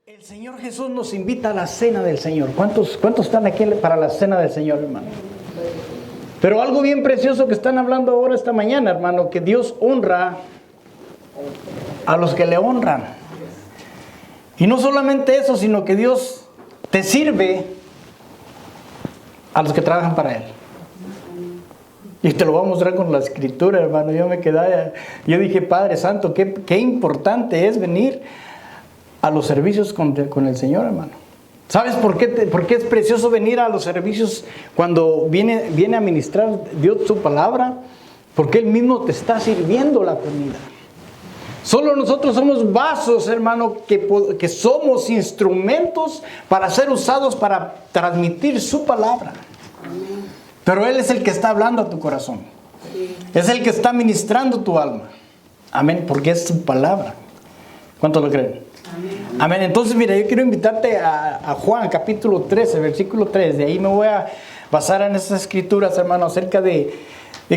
El Señor Jesús nos invita a la cena del Señor. ¿Cuántos están aquí para la cena del Señor, hermano? Pero algo bien precioso que están hablando ahora esta mañana, hermano, que Dios honra a los que le honran. Y no solamente eso, sino que Dios te sirve a los que trabajan para Él. Y te lo voy a mostrar con la escritura, hermano. Yo dije, Padre Santo, qué importante es venir a los servicios con el Señor, hermano. ¿Sabes por qué es precioso venir a los servicios cuando viene a ministrar Dios su palabra? Porque Él mismo te está sirviendo la comida. Solo nosotros somos vasos, hermano, que somos instrumentos para ser usados para transmitir su palabra. Pero Él es el que está hablando a tu corazón. Es el que está ministrando tu alma. Amén, porque es su palabra. ¿Cuántos lo creen? Amén. Entonces, mira, yo quiero invitarte a Juan, capítulo 13, versículo 3. De ahí me voy a basar en esas escrituras, hermano, acerca de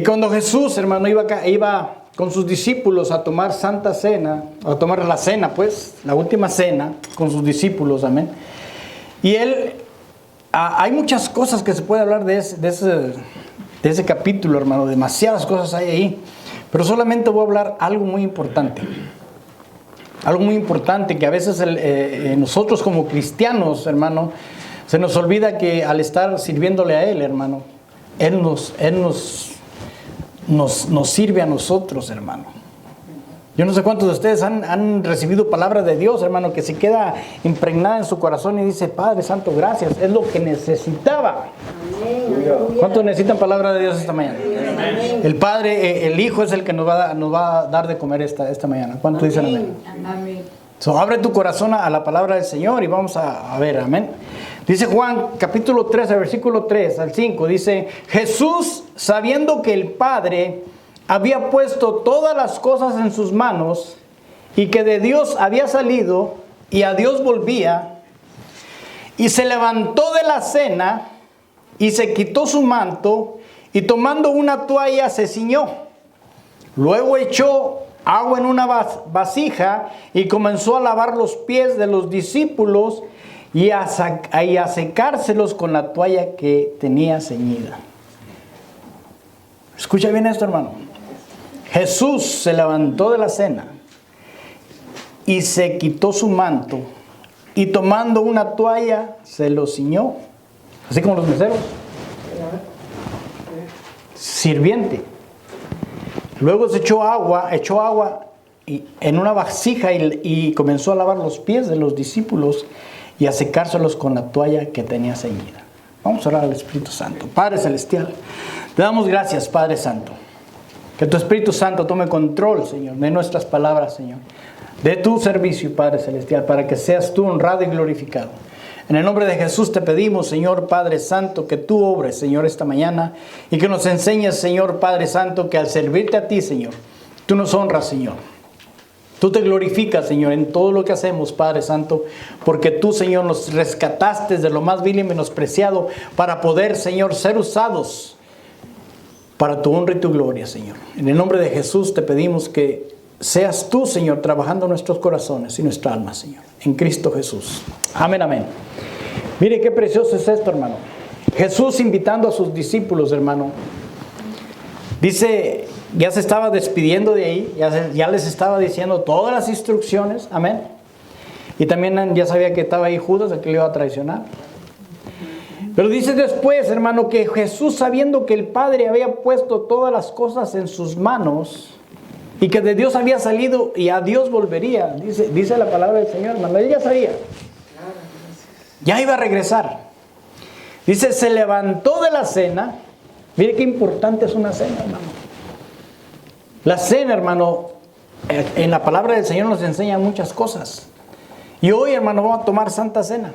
cuando Jesús, hermano, iba con sus discípulos a tomar santa cena, a tomar la cena, pues, la última cena con sus discípulos, amén. Y él, hay muchas cosas que se puede hablar de ese capítulo, hermano, demasiadas cosas hay ahí. Pero solamente voy a hablar algo muy importante. Algo muy importante que a veces nosotros como cristianos, hermano, se nos olvida que al estar sirviéndole a Él, hermano, Él nos sirve a nosotros, hermano. Yo no sé cuántos de ustedes han recibido palabra de Dios, hermano, que se queda impregnada en su corazón y dice, Padre Santo, gracias, es lo que necesitaba. ¿Cuántos necesitan palabra de Dios esta mañana? El Padre, el Hijo es el que nos va a dar de comer esta mañana. ¿Cuántos dicen amén? So, abre tu corazón a la palabra del Señor y vamos a ver, amén. Dice Juan capítulo 13, versículo 3 al 5, dice, Jesús, sabiendo que el Padre había puesto todas las cosas en sus manos y que de Dios había salido y a Dios volvía, y se levantó de la cena y se quitó su manto y tomando una toalla se ciñó. Luego echó agua en una vasija y comenzó a lavar los pies de los discípulos y a secárselos con la toalla que tenía ceñida. Escucha bien esto, hermano. Jesús se levantó de la cena y se quitó su manto y tomando una toalla se lo ciñó, así como los meseros. Sirviente. Luego se echó agua en una vasija y comenzó a lavar los pies de los discípulos y a secárselos con la toalla que tenía ceñida. Vamos a orar al Espíritu Santo. Padre Celestial, te damos gracias, Padre Santo. Que tu Espíritu Santo tome control, Señor, de nuestras palabras, Señor. De tu servicio, Padre Celestial, para que seas tú honrado y glorificado. En el nombre de Jesús te pedimos, Señor Padre Santo, que tú obres, Señor, esta mañana y que nos enseñes, Señor Padre Santo, que al servirte a ti, Señor, tú nos honras, Señor. Tú te glorificas, Señor, en todo lo que hacemos, Padre Santo, porque tú, Señor, nos rescataste de lo más vil y menospreciado para poder, Señor, ser usados para tu honra y tu gloria, Señor. En el nombre de Jesús te pedimos que seas tú, Señor, trabajando en nuestros corazones y nuestra alma, Señor. En Cristo Jesús. Amén, amén. Mire qué precioso es esto, hermano. Jesús invitando a sus discípulos, hermano. Dice, ya se estaba despidiendo de ahí, ya les estaba diciendo todas las instrucciones, amén. Y también ya sabía que estaba ahí Judas, el que le iba a traicionar. Pero dice después, hermano, que Jesús, sabiendo que el Padre había puesto todas las cosas en sus manos y que de Dios había salido y a Dios volvería, dice la palabra del Señor, hermano, él ya sabía. Ya iba a regresar. Dice, se levantó de la cena. Mire qué importante es una cena, hermano. La cena, hermano, en la palabra del Señor nos enseña muchas cosas. Y hoy, hermano, vamos a tomar Santa Cena.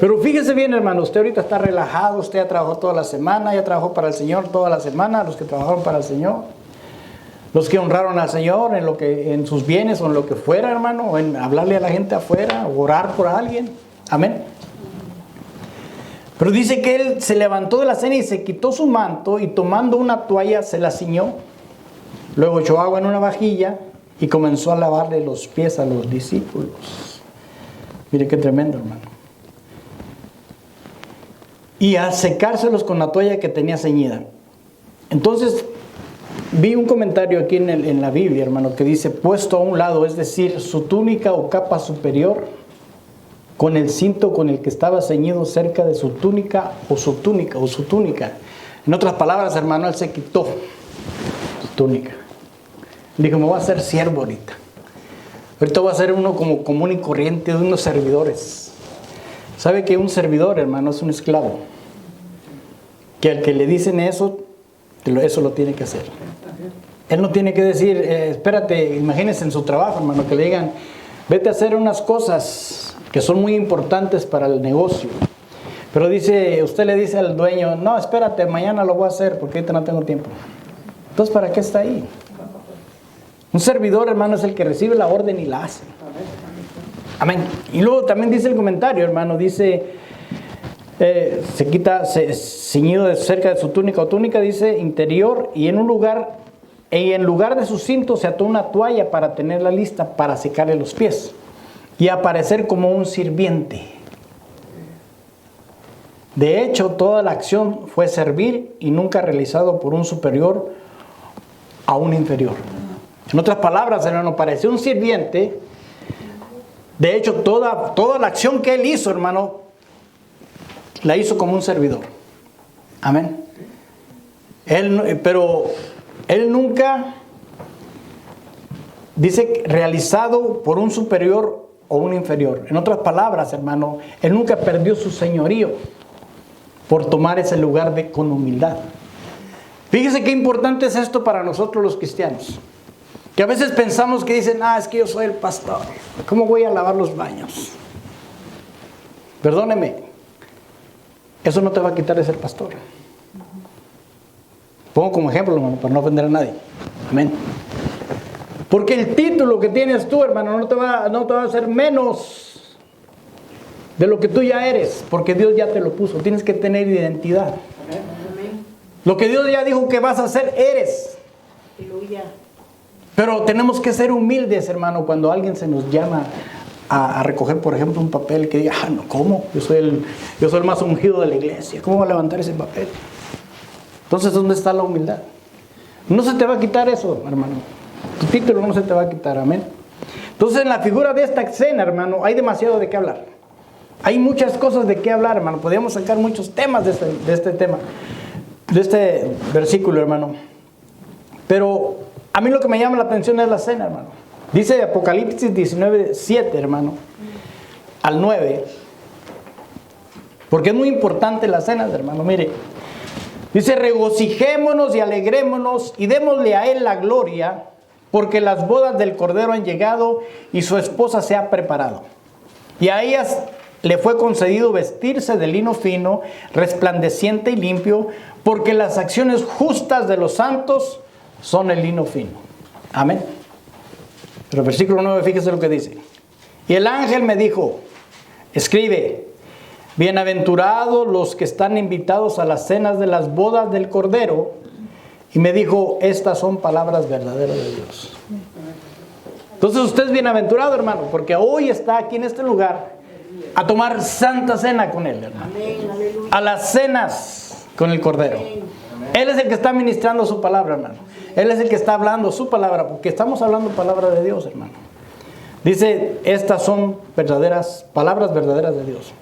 Pero fíjese bien, hermano, usted ahorita está relajado, usted ya trabajó toda la semana, ya trabajó para el Señor toda la semana, los que trabajaron para el Señor, los que honraron al Señor en sus bienes o en lo que fuera, hermano, o en hablarle a la gente afuera, o orar por alguien. Amén. Pero dice que él se levantó de la cena y se quitó su manto y tomando una toalla se la ciñó. Luego echó agua en una vajilla y comenzó a lavarle los pies a los discípulos. Mire qué tremendo, hermano. Y a secárselos con la toalla que tenía ceñida. Entonces, vi un comentario aquí en la Biblia, hermano, que dice, puesto a un lado, es decir, su túnica o capa superior, con el cinto con el que estaba ceñido cerca de su túnica o su túnica. En otras palabras, hermano, él se quitó su túnica. Dijo, me voy a hacer siervo ahorita. Ahorita voy a ser uno como común y corriente de unos servidores. ¿Sabe que un servidor, hermano, es un esclavo? Que al que le dicen eso lo tiene que hacer. Él no tiene que decir, espérate, imagínese en su trabajo, hermano, que le digan, vete a hacer unas cosas que son muy importantes para el negocio. Pero usted le dice al dueño, no, espérate, mañana lo voy a hacer porque ahorita no tengo tiempo. Entonces, ¿para qué está ahí? Un servidor, hermano, es el que recibe la orden y la hace. Amén. Y luego también dice el comentario, hermano, dice, se quita ceñido de cerca de su túnica o túnica, dice interior, y en lugar de su cinto se ató una toalla para tenerla lista para secarle los pies y aparecer como un sirviente. De hecho, toda la acción fue servir y nunca realizado por un superior a un inferior. En otras palabras, hermano, parecía un sirviente. De hecho, toda la acción que él hizo, hermano, la hizo como un servidor. Amén. Pero él nunca, dice, realizado por un superior o un inferior. En otras palabras, hermano, él nunca perdió su señorío por tomar ese lugar con humildad. Fíjese qué importante es esto para nosotros los cristianos. Que a veces pensamos que dicen, es que yo soy el pastor, ¿cómo voy a lavar los baños? Perdóneme, eso no te va a quitar de ser pastor. Pongo como ejemplo, hermano, para no ofender a nadie. Amén. Porque el título que tienes tú, hermano, no te va a hacer menos de lo que tú ya eres, porque Dios ya te lo puso. Tienes que tener identidad. Amén. Lo que Dios ya dijo que vas a hacer, eres. Aleluya. Pero tenemos que ser humildes, hermano, cuando alguien se nos llama a recoger, por ejemplo, un papel que diga, no, ¿cómo? Yo soy el más ungido de la iglesia. ¿Cómo voy a levantar ese papel? Entonces, ¿dónde está la humildad? No se te va a quitar eso, hermano. Tu título no se te va a quitar, amén. Entonces, en la figura de esta escena, hermano, hay demasiado de qué hablar. Hay muchas cosas de qué hablar, hermano. Podríamos sacar muchos temas de este tema, de este versículo, hermano. Pero a mí lo que me llama la atención es la cena, hermano. Dice Apocalipsis 19:7, hermano, al 9. Porque es muy importante la cena, hermano. Mire, dice, regocijémonos y alegrémonos y démosle a Él la gloria, porque las bodas del Cordero han llegado y su esposa se ha preparado. Y a ellas le fue concedido vestirse de lino fino, resplandeciente y limpio, porque las acciones justas de los santos son el lino fino. Amén. Pero el versículo 9, fíjese lo que dice. Y el ángel me dijo, escribe, bienaventurados los que están invitados a las cenas de las bodas del Cordero. Y me dijo, estas son palabras verdaderas de Dios. Entonces usted es bienaventurado, hermano, porque hoy está aquí en este lugar a tomar santa cena con Él, hermano. A las cenas con el Cordero. Él es el que está ministrando su palabra, hermano. Él es el que está hablando su palabra, porque estamos hablando palabra de Dios, hermano. Dice, estas son palabras verdaderas de Dios.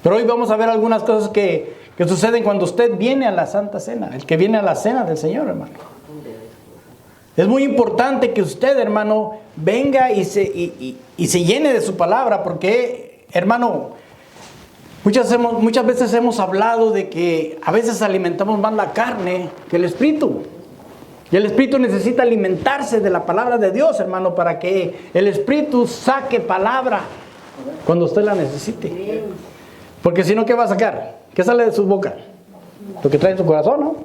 Pero hoy vamos a ver algunas cosas que suceden cuando usted viene a la Santa Cena, el que viene a la cena del Señor, hermano. Es muy importante que usted, hermano, venga y se llene de su palabra, porque, hermano, muchas veces hemos hablado de que a veces alimentamos más la carne que el espíritu. Y el espíritu necesita alimentarse de la palabra de Dios, hermano, para que el espíritu saque palabra cuando usted la necesite. Porque si no, ¿qué va a sacar? ¿Qué sale de su boca? Lo que trae en su corazón, ¿no?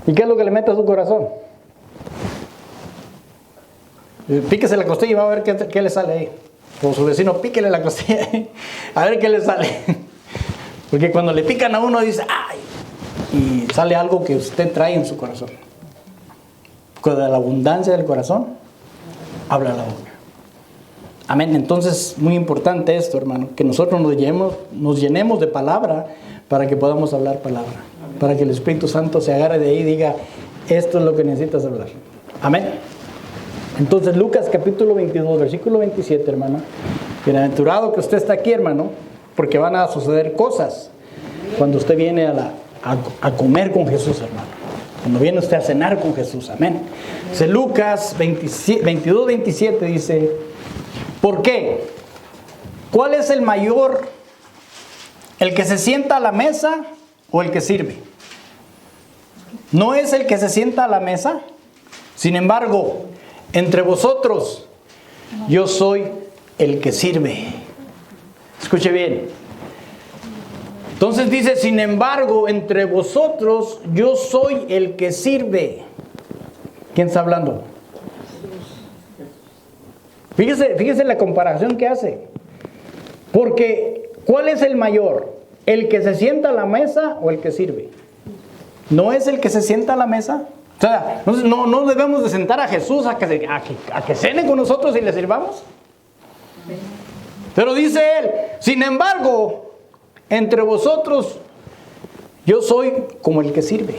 ¿Y qué es lo que le mete a su corazón? Píquese la costilla y va a ver qué le sale ahí. Como su vecino, píquele la costilla a ver qué le sale. Porque cuando le pican a uno dice, ¡ay! Y sale algo que usted trae en su corazón. De la abundancia del corazón, habla la boca. Amén. Entonces, muy importante esto, hermano, que nosotros nos llenemos de palabra para que podamos hablar palabra. Para que el Espíritu Santo se agarre de ahí y diga, esto es lo que necesitas hablar. Amén. Entonces, Lucas capítulo 22, versículo 27, hermano. Bienaventurado que usted está aquí, hermano, porque van a suceder cosas cuando usted viene a comer con Jesús, hermano. Cuando viene usted a cenar con Jesús. Amén. Dice Lucas 22, 27, dice, ¿por qué? ¿Cuál es el mayor? ¿El que se sienta a la mesa o el que sirve? ¿No es el que se sienta a la mesa? Sin embargo, entre vosotros, yo soy el que sirve. Escuche bien. Entonces dice, sin embargo, entre vosotros, yo soy el que sirve. ¿Quién está hablando? Fíjese la comparación que hace. Porque, ¿cuál es el mayor? ¿El que se sienta a la mesa o el que sirve? ¿No es el que se sienta a la mesa? O sea, no debemos de sentar a Jesús a que cene con nosotros y le sirvamos. Pero dice él, sin embargo, entre vosotros, yo soy como el que sirve.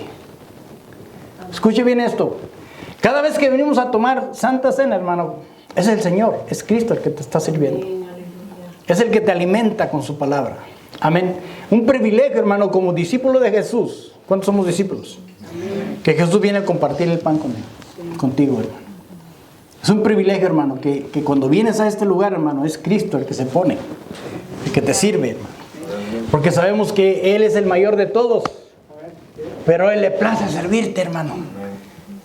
Escuche bien esto. Cada vez que venimos a tomar Santa Cena, hermano, es el Señor, es Cristo el que te está sirviendo. Es el que te alimenta con su palabra. Amén. Un privilegio, hermano, como discípulo de Jesús. ¿Cuántos somos discípulos? Que Jesús viene a compartir el pan contigo, hermano. Es un privilegio, hermano, que cuando vienes a este lugar, hermano, es Cristo el que se pone, el que te sirve, hermano. Porque sabemos que Él es el mayor de todos, pero a Él le place servirte, hermano.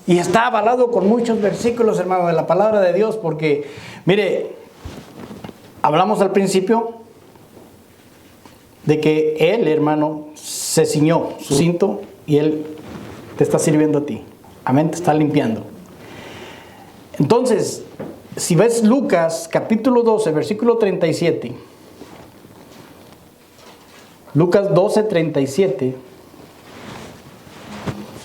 Y está avalado con muchos versículos, hermano, de la palabra de Dios, porque, mire, hablamos al principio de que Él, hermano, se ciñó su cinto y Él te está sirviendo a ti. Amén, te está limpiando. Entonces, si ves Lucas capítulo 12, versículo 37. Lucas 12, 37.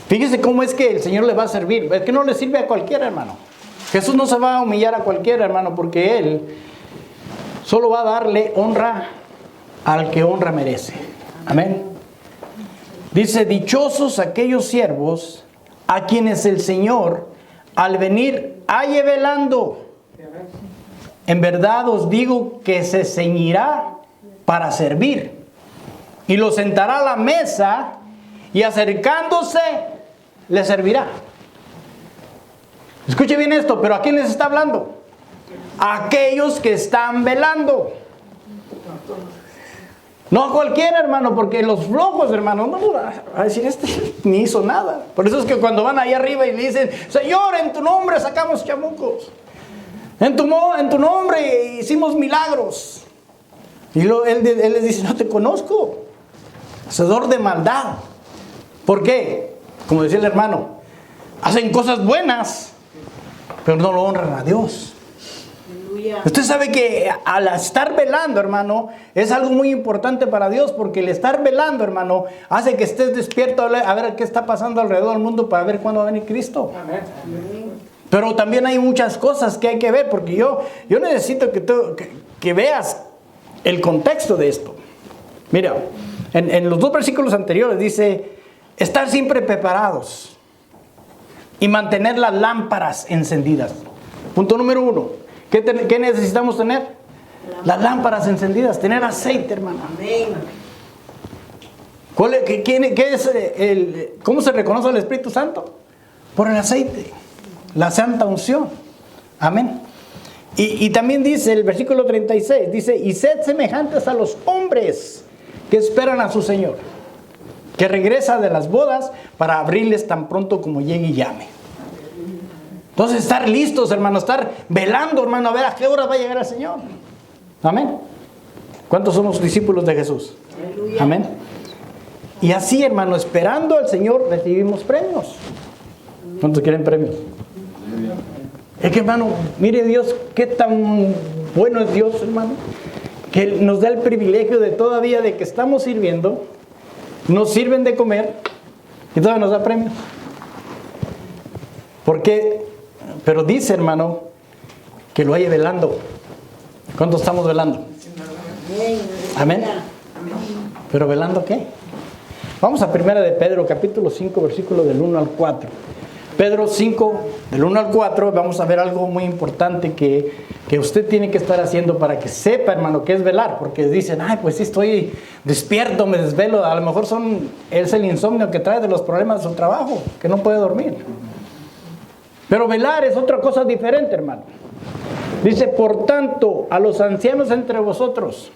Fíjese cómo es que el Señor le va a servir. Es que no le sirve a cualquiera, hermano. Jesús no se va a humillar a cualquiera, hermano, porque Él solo va a darle honra al que honra merece. Amén. Dice, dichosos aquellos siervos a quienes el Señor al venir halle velando. En verdad os digo que se ceñirá para servir y lo sentará a la mesa y acercándose le servirá. Escuche bien esto, pero ¿a quién les está hablando? A aquellos que están velando. No a cualquiera, hermano, porque los flojos, hermano, no va a decir, ni hizo nada. Por eso es que cuando van ahí arriba y le dicen, Señor, en tu nombre sacamos chamucos. En tu nombre hicimos milagros. Y él les dice, no te conozco. Hacedor de maldad. ¿Por qué? Como decía el hermano, hacen cosas buenas, pero no lo honran a Dios. Usted sabe que al estar velando, hermano, es algo muy importante para Dios, porque el estar velando, hermano, hace que estés despierto a ver qué está pasando alrededor del mundo para ver cuándo va a venir Cristo. Amén. Pero también hay muchas cosas que hay que ver, porque yo necesito que veas el contexto de esto. Mira, en los dos versículos anteriores dice, estar siempre preparados y mantener las lámparas encendidas. Punto número 1. ¿Qué necesitamos tener? Las lámparas encendidas, tener aceite, hermano. Amén. ¿Cómo se reconoce al Espíritu Santo? Por el aceite, la santa unción. Amén. Y también dice el versículo 36, dice, y sed semejantes a los hombres que esperan a su Señor, que regresa de las bodas para abrirles tan pronto como llegue y llame. Entonces estar listos, hermano, estar velando, hermano, a ver a qué hora va a llegar el Señor. Amén. ¿Cuántos somos discípulos de Jesús? Aleluya. Amén. Y así, hermano, esperando al Señor recibimos premios. ¿Cuántos quieren premios? Es que, hermano, mire Dios, qué tan bueno es Dios, hermano, que nos da el privilegio de todavía de que estamos sirviendo, nos sirven de comer y todavía nos da premios. ¿Por qué? Pero dice, hermano, que lo haya velando. ¿Cuántos estamos velando? Amén. ¿Pero velando qué? Vamos a 1 de Pedro, capítulo 5, versículo del 1 al 4. Pedro 5, del 1 al 4, vamos a ver algo muy importante que usted tiene que estar haciendo para que sepa, hermano, qué es velar. Porque dicen, ay, pues sí estoy despierto, me desvelo. A lo mejor es el insomnio que trae de los problemas de su trabajo, que no puede dormir. Pero velar es otra cosa diferente, hermano. Dice, por tanto, a los ancianos entre vosotros,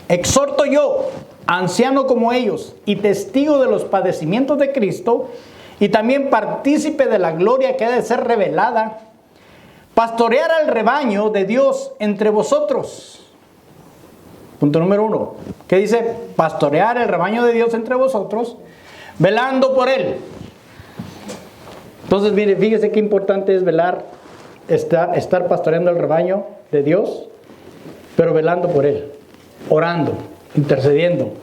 exhorto yo, anciano como ellos, y testigo de los padecimientos de Cristo, y también partícipe de la gloria que ha de ser revelada, pastorear al rebaño de Dios entre vosotros. Punto número 1. ¿Qué dice? Pastorear el rebaño de Dios entre vosotros, velando por él. Entonces, mire, fíjese qué importante es velar, estar pastoreando el rebaño de Dios, pero velando por él, orando, intercediendo.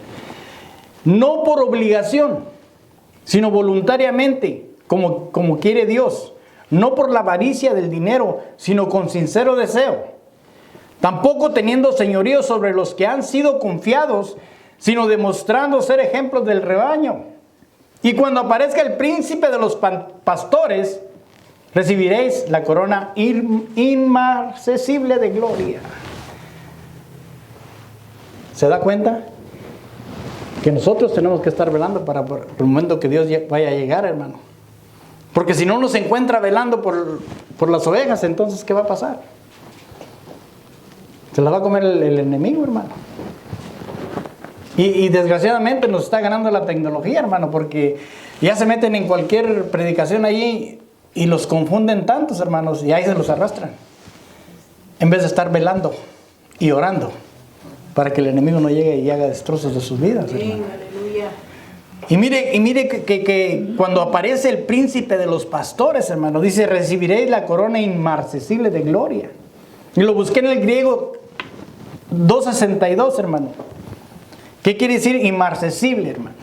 No por obligación, sino voluntariamente, como quiere Dios. No por la avaricia del dinero, sino con sincero deseo. Tampoco teniendo señorío sobre los que han sido confiados, sino demostrando ser ejemplos del rebaño. Y cuando aparezca el príncipe de los pastores, recibiréis la corona inmarcesible de gloria. ¿Se da cuenta? Que nosotros tenemos que estar velando para el momento que Dios vaya a llegar, hermano. Porque si no nos encuentra velando por las ovejas, entonces ¿qué va a pasar? Se la va a comer el enemigo, hermano. Y desgraciadamente nos está ganando la tecnología, hermano, porque ya se meten en cualquier predicación allí y los confunden tantos, hermanos, y ahí se los arrastran. En vez de estar velando y orando para que el enemigo no llegue y haga destrozos de sus vidas, hermano. Y mire que cuando aparece el príncipe de los pastores, hermano, dice, recibiréis la corona inmarcesible de gloria. Y lo busqué en el griego 2:62, hermano. ¿Qué quiere decir inmarcesible, hermano?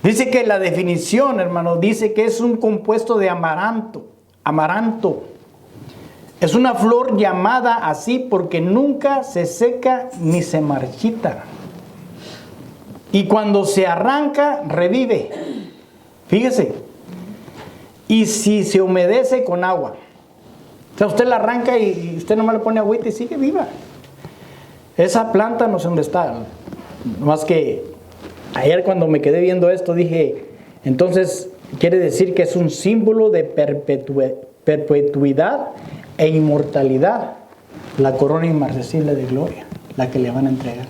Dice que la definición, hermano, dice que es un compuesto de amaranto. Amaranto. Es una flor llamada así porque nunca se seca ni se marchita. Y cuando se arranca, revive. Fíjese. Y si se humedece con agua. O sea, usted la arranca y usted nomás le pone agüita y sigue viva. Esa planta no sé dónde está. Más que ayer cuando me quedé viendo esto dije, entonces quiere decir que es un símbolo de perpetuidad e inmortalidad. La corona inmarcesible de gloria, la que le van a entregar.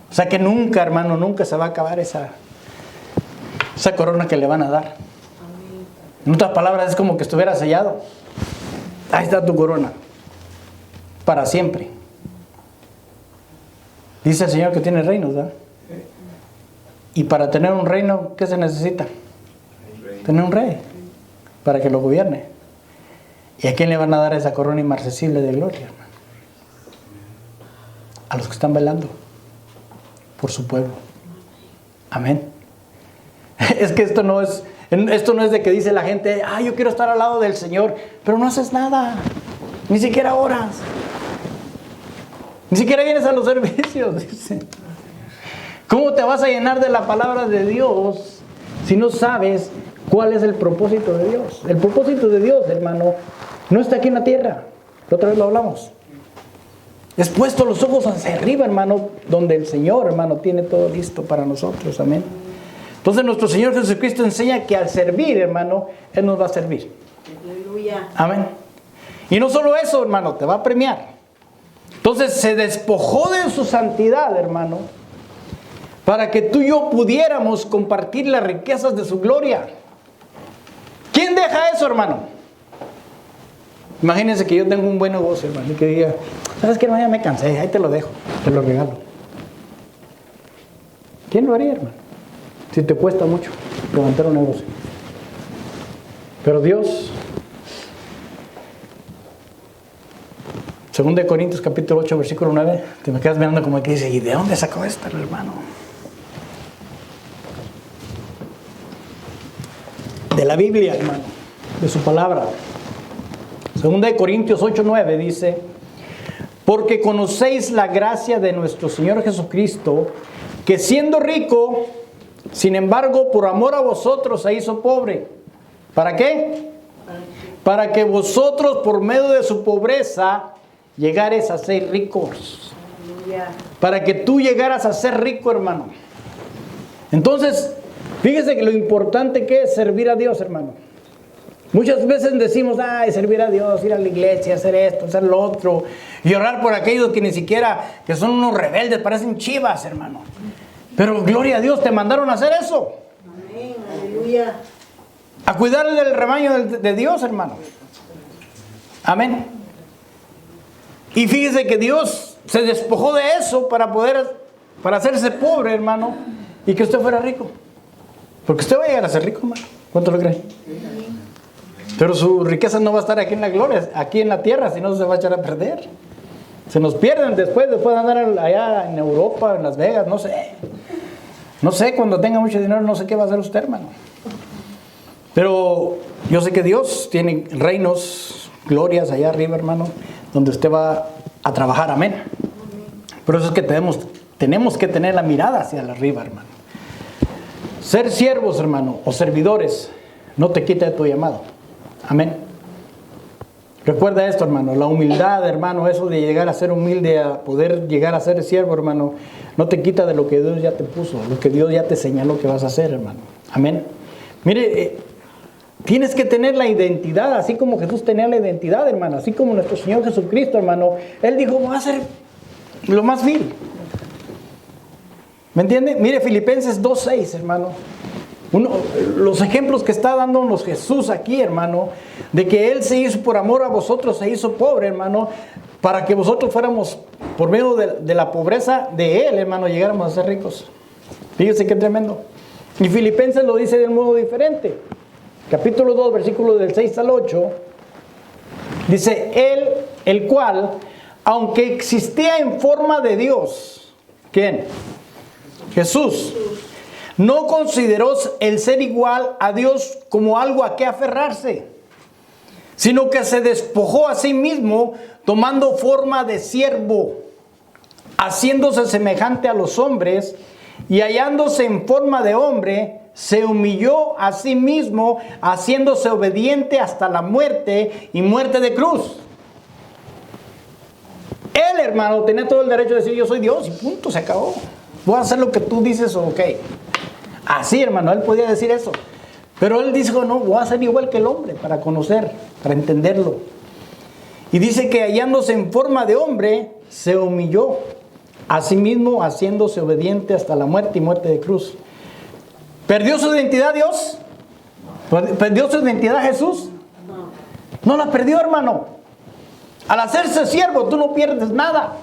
O sea que nunca, hermano, nunca se va a acabar esa corona que le van a dar. En otras palabras, es como que estuviera sellado. Ahí está tu corona. Para siempre. Dice el Señor que tiene reinos, ¿verdad? Y para tener un reino, ¿qué se necesita? Tener un rey. Para que lo gobierne. ¿Y a quién le van a dar esa corona inmarcesible de gloria, hermano? A los que están velando por su pueblo. Amén. Es que esto no es de que dice la gente, yo quiero estar al lado del Señor, pero no haces nada, ni siquiera oras, ni siquiera vienes a los servicios, dice. ¿Cómo te vas a llenar de la palabra de Dios si no sabes cuál es el propósito de Dios? El propósito de Dios, hermano, no está aquí en la tierra. La otra vez lo hablamos. Es puesto los ojos hacia arriba, hermano, donde el Señor, hermano, tiene todo listo para nosotros. Amén. Entonces nuestro Señor Jesucristo enseña que al servir, hermano, Él nos va a servir. Aleluya. Amén. Y no solo eso, hermano, te va a premiar. Entonces se despojó de su santidad, hermano, para que tú y yo pudiéramos compartir las riquezas de su gloria. ¿Quién deja eso, hermano? Imagínense que yo tengo un buen negocio, hermano, y que diga, ¿sabes qué, hermano? Ya me cansé, ahí te lo dejo, te lo regalo. ¿Quién lo haría, hermano? Si te cuesta mucho levantar un negocio. Pero Dios, 2 Corintios capítulo 8, versículo 9, te me quedas mirando como que dice, ¿y de dónde sacó esto el hermano? De la Biblia, hermano, de su palabra. 2 Corintios 8, 9 dice, porque conocéis la gracia de nuestro Señor Jesucristo, que siendo rico, sin embargo, por amor a vosotros se hizo pobre. ¿Para qué? Para que vosotros, por medio de su pobreza, llegares a ser ricos. Para que tú llegaras a ser rico, hermano. Entonces, fíjese que lo importante que es servir a Dios, hermano. Muchas veces decimos, servir a Dios, ir a la iglesia, hacer esto, hacer lo otro, y orar por aquellos que ni siquiera, que son unos rebeldes, parecen chivas, hermano. Pero gloria a Dios, te mandaron a hacer eso. Amén, aleluya. A cuidar del rebaño de Dios, hermano. Amén. Y fíjese que Dios se despojó de eso para hacerse pobre, hermano, y que usted fuera rico. Porque usted va a llegar a ser rico, hermano. ¿Cuánto lo cree? Pero su riqueza no va a estar aquí en la gloria, aquí en la tierra, si no se va a echar a perder. Se nos pierden después de andar allá en Europa, en Las Vegas, no sé. No sé, cuando tenga mucho dinero, no sé qué va a hacer usted, hermano. Pero yo sé que Dios tiene reinos, glorias allá arriba, hermano, donde usted va a trabajar, amén. Por eso es que tenemos que tener la mirada hacia arriba, hermano. Ser siervos, hermano, o servidores, no te quita de tu llamado. Amén. Recuerda esto, hermano, la humildad, hermano, eso de llegar a ser humilde, a poder llegar a ser siervo, hermano, no te quita de lo que Dios ya te puso, lo que Dios ya te señaló que vas a hacer, hermano. Amén. Mire, tienes que tener la identidad, así como Jesús tenía la identidad, hermano, así como nuestro Señor Jesucristo, hermano. Él dijo, voy a hacer lo más vil. ¿Me entiende? Mire, Filipenses 2:6, hermano. Los ejemplos que está dándonos Jesús aquí, hermano, de que Él se hizo por amor a vosotros, se hizo pobre, hermano, para que vosotros fuéramos, por medio de la pobreza de Él, hermano, llegáramos a ser ricos. Fíjese qué tremendo. Y Filipenses lo dice de un modo diferente. Capítulo 2, versículos del 6 al 8. Dice, Él, el cual, aunque existía en forma de Dios, ¿quién? Jesús. No consideró el ser igual a Dios como algo a qué aferrarse, sino que se despojó a sí mismo, tomando forma de siervo, haciéndose semejante a los hombres, y hallándose en forma de hombre, se humilló a sí mismo, haciéndose obediente hasta la muerte y muerte de cruz. Él, hermano, tenía todo el derecho de decir, yo soy Dios, y punto, se acabó. Voy a hacer lo que tú dices, ok. Así, hermano, él podía decir eso. Pero él dijo, no, voy a ser igual que el hombre para conocer, para entenderlo. Y dice que hallándose en forma de hombre, se humilló a sí mismo, haciéndose obediente hasta la muerte y muerte de cruz. ¿Perdió su identidad Dios? ¿Perdió su identidad Jesús? No la perdió, hermano. Al hacerse siervo, tú no pierdes nada.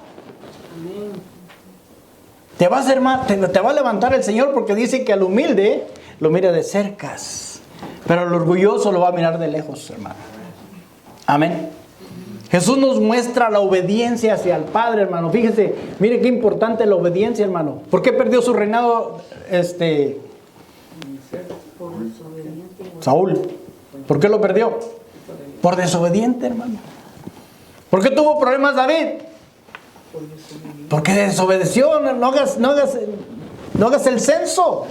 Te va a levantar el Señor, porque dice que al humilde lo mira de cercas, pero al orgulloso lo va a mirar de lejos, hermano. Amén. Jesús nos muestra la obediencia hacia el Padre, hermano. Fíjese, mire qué importante la obediencia, hermano. ¿Por qué perdió su reinado Saúl? ¿Por qué lo perdió? Por desobediente, hermano. ¿Por qué tuvo problemas David? Porque desobedeció. No hagas el censo.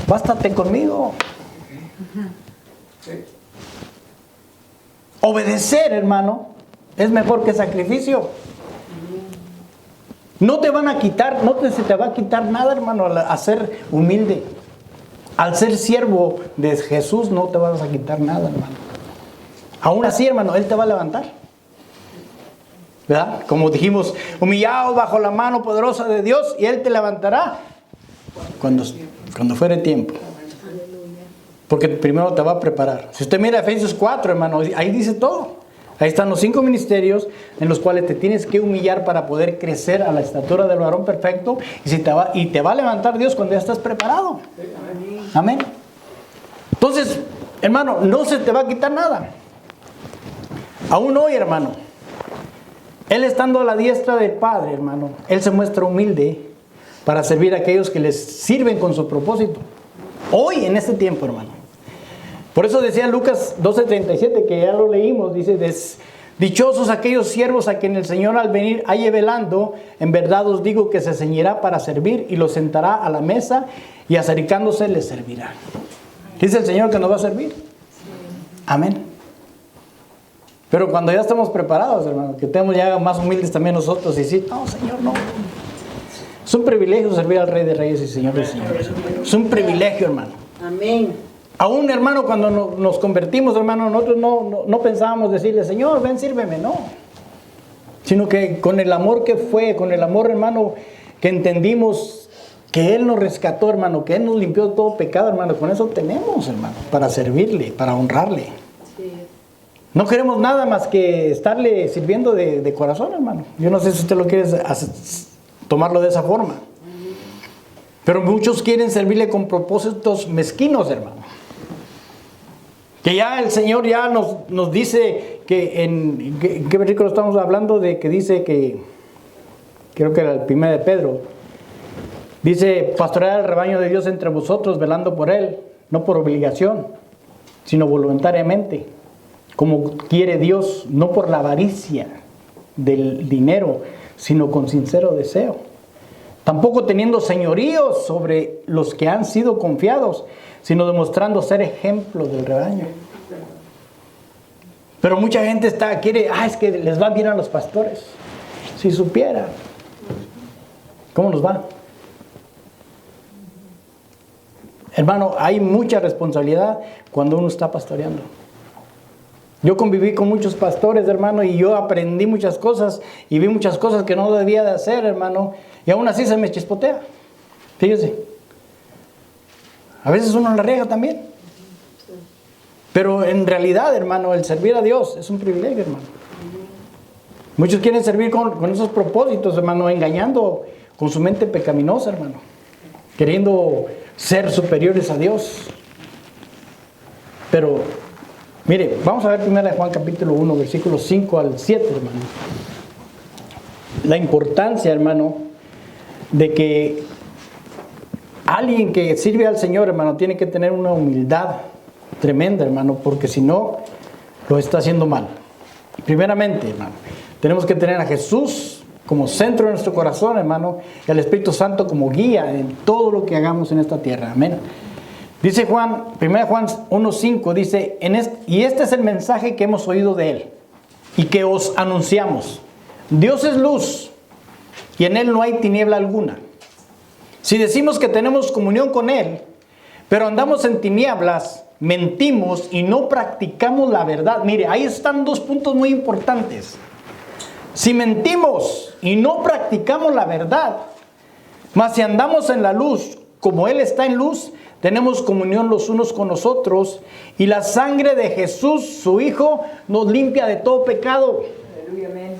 Bástate conmigo. Obedecer, hermano, es mejor que sacrificio. No te van a quitar, se te va a quitar nada, hermano, al ser humilde. Al ser siervo de Jesús no te vas a quitar nada, hermano. Aún así, hermano, Él te va a levantar. ¿Verdad? Como dijimos, humillados bajo la mano poderosa de Dios, y Él te levantará cuando fuere tiempo. Porque primero te va a preparar. Si usted mira Efesios 4, hermano, ahí dice todo. Ahí están los 5 ministerios en los cuales te tienes que humillar para poder crecer a la estatura del varón perfecto, y te va a levantar Dios cuando ya estás preparado. Amén. Entonces, hermano, no se te va a quitar nada. Aún hoy, hermano, Él estando a la diestra del Padre, hermano, Él se muestra humilde para servir a aquellos que les sirven con su propósito. Hoy, en este tiempo, hermano. Por eso decía Lucas 12:37, que ya lo leímos, dice, Dichosos aquellos siervos a quien el Señor al venir halle velando. En verdad os digo que se ceñirá para servir y los sentará a la mesa y acercándose les servirá. Dice el Señor que nos va a servir. Amén. Pero cuando ya estamos preparados, hermano, que estemos ya más humildes también nosotros y decir, no, Señor, no. Es un privilegio servir al Rey de Reyes y Señor de Señores. Es un privilegio, hermano. Amén. Aún, hermano, cuando nos convertimos, hermano, nosotros no pensábamos decirle, Señor, ven, sírveme, no. Sino que con el amor que fue, con el amor, hermano, que entendimos que Él nos rescató, hermano, que Él nos limpió de todo pecado, hermano. Con eso tenemos, hermano, para servirle, para honrarle. Sí. No queremos nada más que estarle sirviendo de corazón, hermano. Yo no sé si usted lo quiere tomarlo de esa forma. Pero muchos quieren servirle con propósitos mezquinos, hermano. Que ya el Señor ya nos dice que en qué versículo estamos hablando, de que dice que, creo que era el 1 de Pedro, dice, pastorear el rebaño de Dios entre vosotros, velando por él, no por obligación, sino voluntariamente, como quiere Dios, no por la avaricia del dinero, sino con sincero deseo. Tampoco teniendo señorío sobre los que han sido confiados, sino demostrando ser ejemplo del rebaño. Pero mucha gente quiere, es que les va bien a los pastores. Si supiera, ¿cómo nos va? Hermano, hay mucha responsabilidad cuando uno está pastoreando. Yo conviví con muchos pastores, hermano, y yo aprendí muchas cosas y vi muchas cosas que no debía de hacer, hermano, y aún así se me chispotea. Fíjese. A veces uno la riega también. Pero en realidad, hermano, el servir a Dios es un privilegio, hermano. Muchos quieren servir con esos propósitos, hermano, engañando con su mente pecaminosa, hermano. Queriendo ser superiores a Dios. Pero, mire, vamos a ver 1 Juan capítulo 1, versículos 5 al 7, hermano. La importancia, hermano, de que alguien que sirve al Señor, hermano, tiene que tener una humildad tremenda, hermano, porque si no, lo está haciendo mal. Primeramente, hermano, tenemos que tener a Jesús como centro de nuestro corazón, hermano, y al Espíritu Santo como guía en todo lo que hagamos en esta tierra. Amén. Dice Juan, 1 Juan 1:5, dice, y este es el mensaje que hemos oído de Él y que os anunciamos. Dios es luz y en Él no hay tiniebla alguna. Si decimos que tenemos comunión con Él, pero andamos en tinieblas, mentimos y no practicamos la verdad. Mire, ahí están dos puntos muy importantes. Si mentimos y no practicamos la verdad, mas si andamos en la luz, como Él está en luz, tenemos comunión los unos con los otros, y la sangre de Jesús, su Hijo, nos limpia de todo pecado. Aleluya, amén.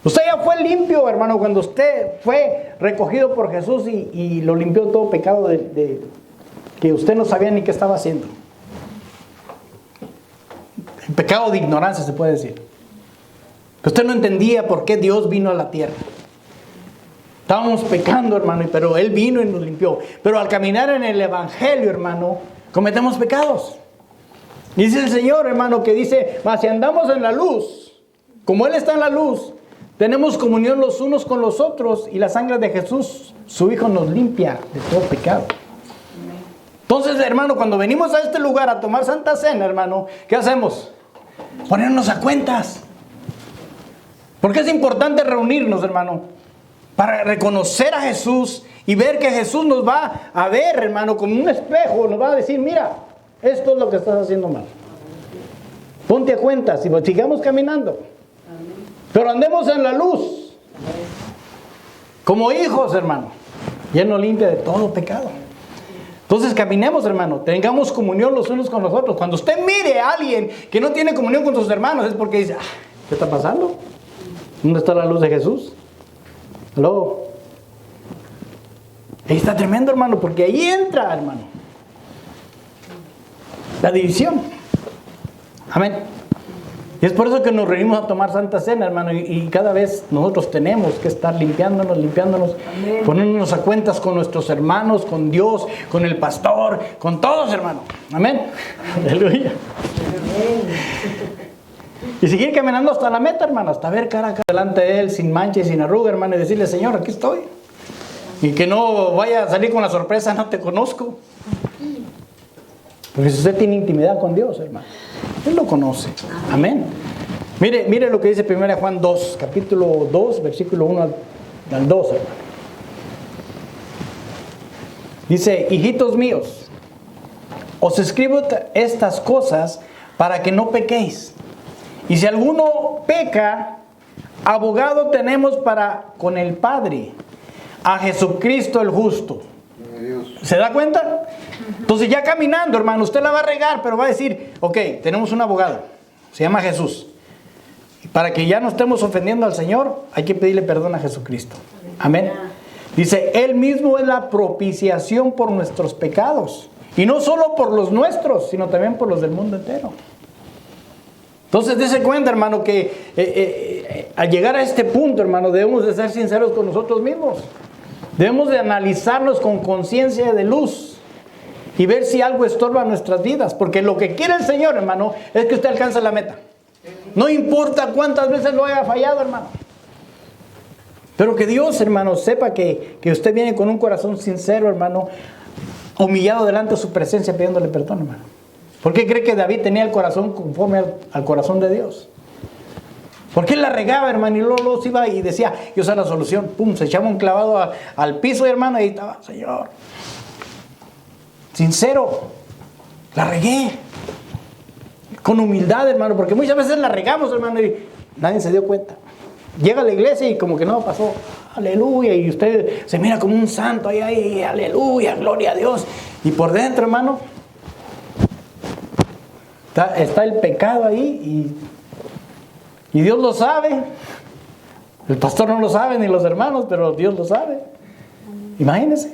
Usted ya fue limpio, hermano, cuando usted fue recogido por Jesús y lo limpió de todo pecado de que usted no sabía ni qué estaba haciendo. El pecado de ignorancia se puede decir. Que usted no entendía por qué Dios vino a la tierra. Estábamos pecando, hermano, pero Él vino y nos limpió. Pero al caminar en el Evangelio, hermano, cometemos pecados. Y dice el Señor, hermano, que dice, mas si andamos en la luz, como Él está en la luz, tenemos comunión los unos con los otros, y la sangre de Jesús, su Hijo, nos limpia de todo pecado. Entonces, hermano, cuando venimos a este lugar a tomar Santa Cena, hermano, ¿qué hacemos? Ponernos a cuentas. Porque es importante reunirnos, hermano, para reconocer a Jesús y ver que Jesús nos va a ver, hermano, como un espejo. Nos va a decir, mira, esto es lo que estás haciendo mal. Ponte a cuentas y sigamos caminando. Pero andemos en la luz. Como hijos, hermano. Y Él nos limpia de todo pecado. Entonces caminemos, hermano. Tengamos comunión los unos con los otros. Cuando usted mire a alguien que no tiene comunión con sus hermanos, es porque dice, ¿qué está pasando? ¿Dónde está la luz de Jesús? ¿Aló? Ahí está tremendo, hermano, porque ahí entra, hermano, la división. Amén. Y es por eso que nos reunimos a tomar Santa Cena, hermano, y cada vez nosotros tenemos que estar limpiándonos, Amén. Poniéndonos a cuentas con nuestros hermanos, con Dios, con el pastor, con todos, hermano. Amén. Aleluya. Amén. Y seguir caminando hasta la meta, hermano, hasta ver cara a cara delante de Él, sin mancha y sin arruga, hermano, y decirle, Señor, aquí estoy. Y que no vaya a salir con la sorpresa, no te conozco. Porque si usted tiene intimidad con Dios, hermano, Él lo conoce. Amén. Mire lo que dice 1 Juan 2, capítulo 2, versículo 1 al 2, hermano. Dice, hijitos míos, os escribo estas cosas para que no pequéis. Y si alguno peca, abogado tenemos para con el Padre, a Jesucristo el justo. ¿Se da cuenta? Entonces ya caminando, hermano, usted la va a regar, pero va a decir, ok, tenemos un abogado, se llama Jesús. Para que ya no estemos ofendiendo al Señor, hay que pedirle perdón a Jesucristo. Amén. Dice, Él mismo es la propiciación por nuestros pecados. Y no solo por los nuestros, sino también por los del mundo entero. Entonces, dése cuenta, hermano, que al llegar a este punto, hermano, debemos de ser sinceros con nosotros mismos. Debemos de analizarnos con conciencia de luz y ver si algo estorba nuestras vidas. Porque lo que quiere el Señor, hermano, es que usted alcance la meta. No importa cuántas veces lo haya fallado, hermano. Pero que Dios, hermano, sepa que usted viene con un corazón sincero, hermano, humillado delante de su presencia, pidiéndole perdón, hermano. ¿Por qué cree que David tenía el corazón conforme al corazón de Dios? Porque él la regaba, hermano, y luego se iba y decía, yo sé la solución. Pum, se echaba un clavado al piso, hermano, y ahí estaba, Señor. Sincero, la regué. Con humildad, hermano, porque muchas veces la regamos, hermano, y nadie se dio cuenta. Llega a la iglesia y como que no pasó. Aleluya, y usted se mira como un santo ahí, aleluya, gloria a Dios. Y por dentro, hermano, está el pecado ahí y Dios lo sabe. El pastor no lo sabe, ni los hermanos, pero Dios lo sabe. Imagínense.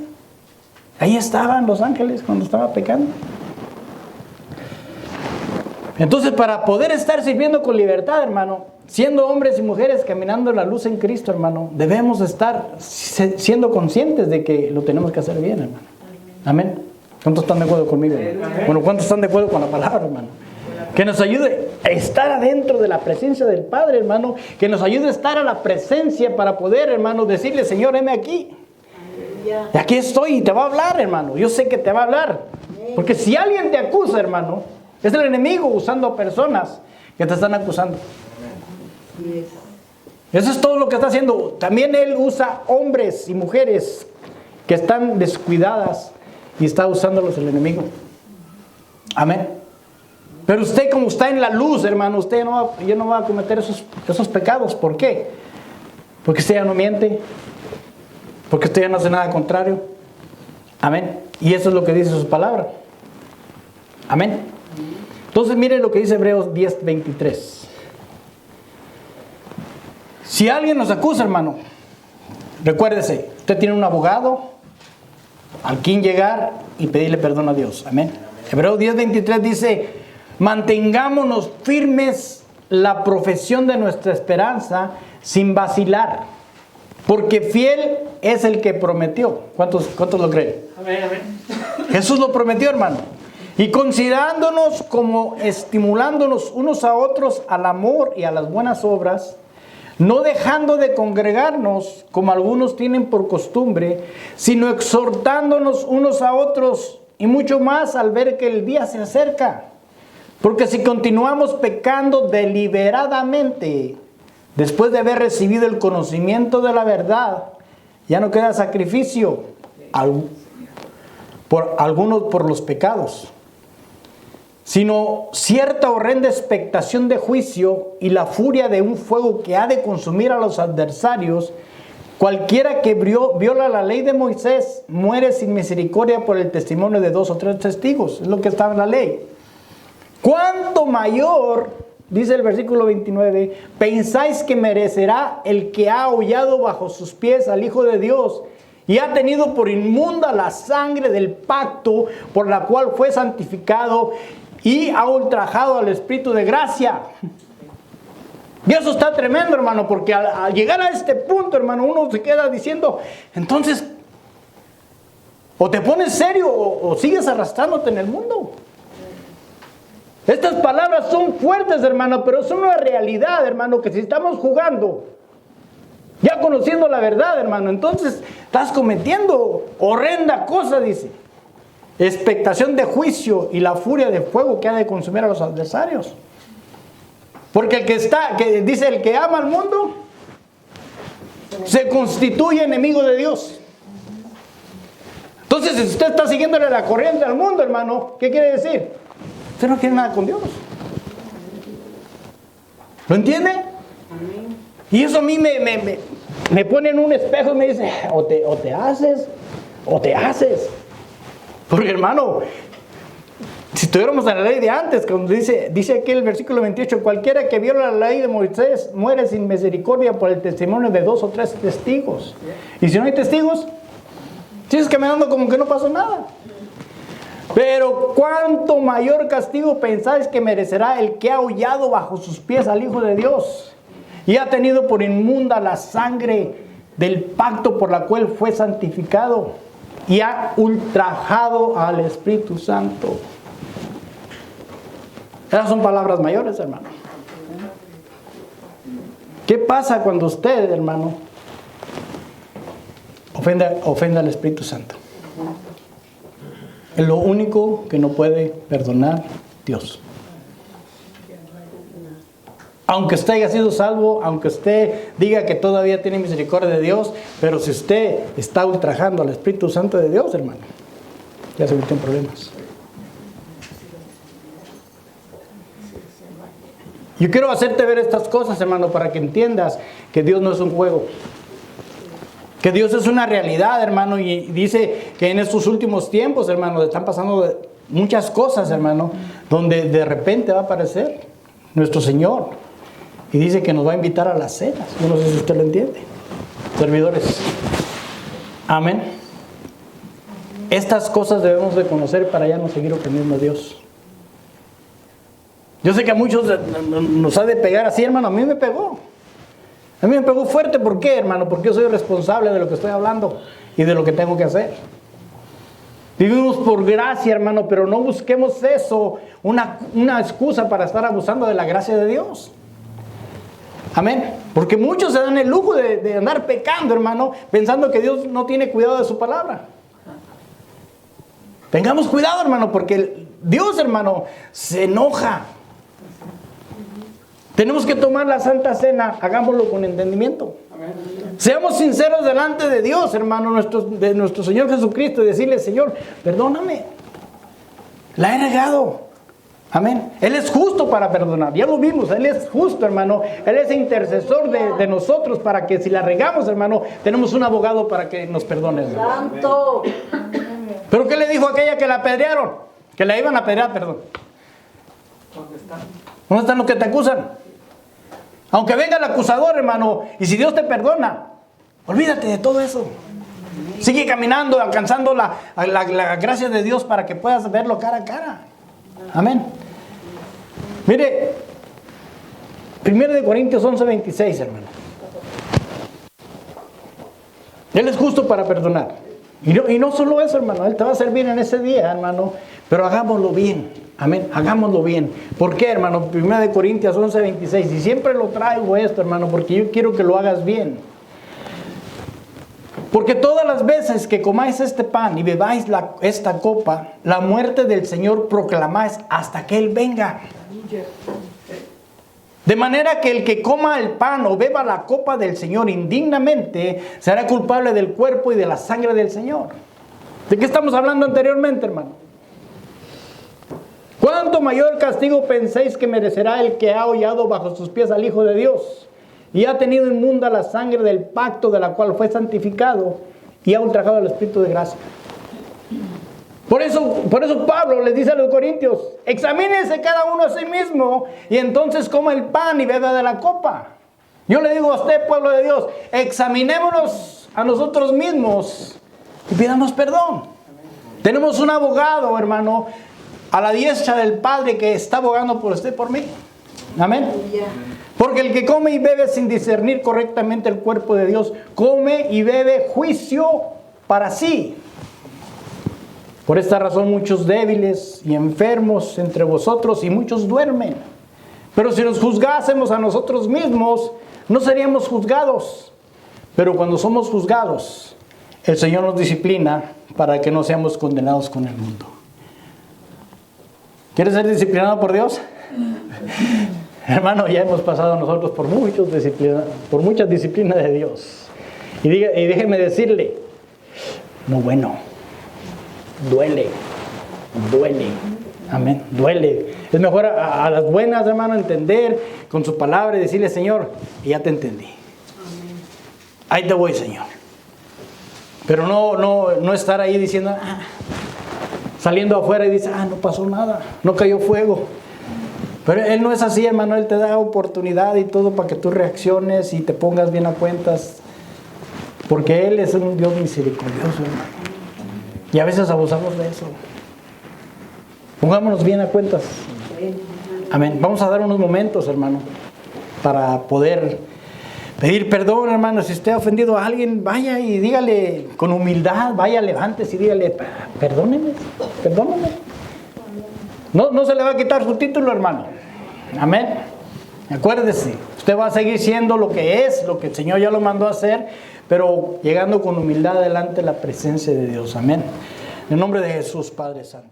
Ahí estaban los ángeles cuando estaba pecando. Entonces, para poder estar sirviendo con libertad, hermano, siendo hombres y mujeres caminando en la luz en Cristo, hermano, debemos estar siendo conscientes de que lo tenemos que hacer bien, hermano. Amén. ¿Cuántos están de acuerdo conmigo, hermano? Bueno, ¿cuántos están de acuerdo con la palabra, hermano? Que nos ayude a estar adentro de la presencia del Padre, hermano. Que nos ayude a estar a la presencia para poder, hermano, decirle, Señor, heme aquí. Y aquí estoy y te va a hablar, hermano. Yo sé que te va a hablar. Porque si alguien te acusa, hermano, es el enemigo usando personas que te están acusando. Eso es todo lo que está haciendo. También él usa hombres y mujeres que están descuidadas y está usándolos el enemigo. Amén. Pero usted, como está en la luz, hermano, usted ya no va a cometer esos pecados. ¿Por qué? Porque usted ya no miente. Porque usted ya no hace nada contrario. Amén. Y eso es lo que dice su palabra. Amén. Entonces mire lo que dice Hebreos 10:23. Si alguien nos acusa, hermano, recuérdese, usted tiene un abogado al quien llegar y pedirle perdón a Dios. Amén. Hebreos 10:23 dice, mantengámonos firmes la profesión de nuestra esperanza sin vacilar, porque fiel es el que prometió. ¿Cuántos lo creen? Amén, amén. Jesús lo prometió, hermano. Y considerándonos como estimulándonos unos a otros al amor y a las buenas obras, no dejando de congregarnos como algunos tienen por costumbre, sino exhortándonos unos a otros y mucho más al ver que el día se acerca. Porque si continuamos pecando deliberadamente, después de haber recibido el conocimiento de la verdad, ya no queda sacrificio por algunos por los pecados, sino cierta horrenda expectación de juicio y la furia de un fuego que ha de consumir a los adversarios. Cualquiera que viola la ley de Moisés muere sin misericordia por el testimonio de 2 o 3 testigos. Es lo que está en la ley. ¿Cuánto mayor, dice el versículo 29, pensáis que merecerá el que ha hollado bajo sus pies al Hijo de Dios y ha tenido por inmunda la sangre del pacto por la cual fue santificado y ha ultrajado al Espíritu de gracia? Y eso está tremendo, hermano, porque al llegar a este punto, hermano, uno se queda diciendo, entonces, o te pones serio o sigues arrastrándote en el mundo. Estas palabras son fuertes, hermano, pero son una realidad, hermano, que si estamos jugando, ya conociendo la verdad, hermano, entonces estás cometiendo horrenda cosa, dice. Expectación de juicio y la furia de fuego que ha de consumir a los adversarios. Porque dice el que ama al mundo, se constituye enemigo de Dios. Entonces, si usted está siguiéndole la corriente al mundo, hermano, ¿qué quiere decir? Usted no quiere nada con Dios. ¿Lo entiende? Y eso a mí me pone en un espejo y me dice, o te haces, o te haces. Porque, hermano, si estuviéramos en la ley de antes, cuando dice aquí el versículo 28, cualquiera que viola la ley de Moisés muere sin misericordia por el testimonio de 2 o 3 testigos. Y si no hay testigos, sigues caminando como que no pasó nada. Pero cuánto mayor castigo pensáis que merecerá el que ha hollado bajo sus pies al Hijo de Dios y ha tenido por inmunda la sangre del pacto por la cual fue santificado y ha ultrajado al Espíritu Santo. Esas son palabras mayores, hermano. ¿Qué pasa cuando usted, hermano, ofende al Espíritu Santo? Es lo único que no puede perdonar Dios. Aunque usted haya sido salvo, aunque usted diga que todavía tiene misericordia de Dios, pero si usted está ultrajando al Espíritu Santo de Dios, hermano, ya se metió en problemas. Yo quiero hacerte ver estas cosas, hermano, para que entiendas que Dios no es un juego. Que Dios es una realidad, hermano, y dice que en estos últimos tiempos, hermano, están pasando muchas cosas, hermano, donde de repente va a aparecer nuestro Señor y dice que nos va a invitar a las cenas. Yo no sé si usted lo entiende. Servidores. Amén. Estas cosas debemos de conocer para ya no seguir ofendiendo a Dios. Yo sé que a muchos nos ha de pegar así, hermano. A mí me pegó. A mí me pegó fuerte. ¿Por qué, hermano? Porque yo soy responsable de lo que estoy hablando y de lo que tengo que hacer. Vivimos por gracia, hermano, pero no busquemos eso, una excusa para estar abusando de la gracia de Dios. Amén. Porque muchos se dan el lujo de andar pecando, hermano, pensando que Dios no tiene cuidado de su palabra. Tengamos cuidado, hermano, porque Dios, hermano, se enoja. Tenemos que tomar la Santa Cena, hagámoslo con entendimiento. Amén. Seamos sinceros delante de Dios, hermano, de nuestro Señor Jesucristo, y decirle, Señor, perdóname, la he regado. Amén. Él es justo para perdonar, ya lo vimos, Él es justo, hermano. Él es intercesor de nosotros para que si la regamos, hermano, tenemos un abogado para que nos perdone. Santo. ¿Pero qué le dijo a aquella que la apedrearon? Que la iban a apedrear, perdón. ¿Dónde están los que te acusan? Aunque venga el acusador, hermano, y si Dios te perdona, olvídate de todo eso. Sigue caminando, alcanzando la gracia de Dios para que puedas verlo cara a cara. Amén. Mire, 1 Corintios 11:26, hermano. Él es justo para perdonar. Y no solo eso, hermano, Él te va a servir en ese día, hermano, pero hagámoslo bien. Amén, hagámoslo bien. ¿Por qué, hermano? 1 Corintios 11:26. Y siempre lo traigo esto, hermano, porque yo quiero que lo hagas bien. Porque todas las veces que comáis este pan y bebáis esta copa, la muerte del Señor proclamáis hasta que Él venga. De manera que el que coma el pan o beba la copa del Señor indignamente, será culpable del cuerpo y de la sangre del Señor. ¿De qué estamos hablando anteriormente, hermano? ¿Cuánto mayor castigo pensáis que merecerá el que ha hollado bajo sus pies al Hijo de Dios y ha tenido inmunda la sangre del pacto de la cual fue santificado y ha ultrajado al Espíritu de gracia? Por eso Pablo les dice a los corintios, examínense cada uno a sí mismo y entonces coma el pan y beba de la copa. Yo le digo a usted, pueblo de Dios, examinémonos a nosotros mismos y pidamos perdón. Tenemos un abogado, hermano, a la diestra del Padre que está abogando por usted y por mí. Amén. Porque el que come y bebe sin discernir correctamente el cuerpo de Dios, come y bebe juicio para sí. Por esta razón muchos débiles y enfermos entre vosotros y muchos duermen. Pero si nos juzgásemos a nosotros mismos, no seríamos juzgados. Pero cuando somos juzgados, el Señor nos disciplina para que no seamos condenados con el mundo. ¿Quieres ser disciplinado por Dios? Hermano, ya hemos pasado nosotros por muchas disciplinas de Dios. Y déjeme decirle, no, bueno, duele. Amén, duele. Es mejor a las buenas, hermano, entender con su palabra y decirle, Señor, ya te entendí. Ahí te voy, Señor. Pero no estar ahí diciendo, saliendo afuera y dice, no pasó nada, no cayó fuego. Pero Él no es así, hermano. Él te da oportunidad y todo para que tú reacciones y te pongas bien a cuentas. Porque Él es un Dios misericordioso, hermano. Y a veces abusamos de eso. Pongámonos bien a cuentas. Amén. Vamos a dar unos momentos, hermano, para poder pedir perdón, hermano. Si usted ha ofendido a alguien, vaya y dígale con humildad, vaya, levántese y dígale, perdóneme. No se le va a quitar su título, hermano. Amén. Acuérdese, usted va a seguir siendo lo que es, lo que el Señor ya lo mandó a hacer, pero llegando con humildad delante de la presencia de Dios. Amén. En el nombre de Jesús, Padre Santo.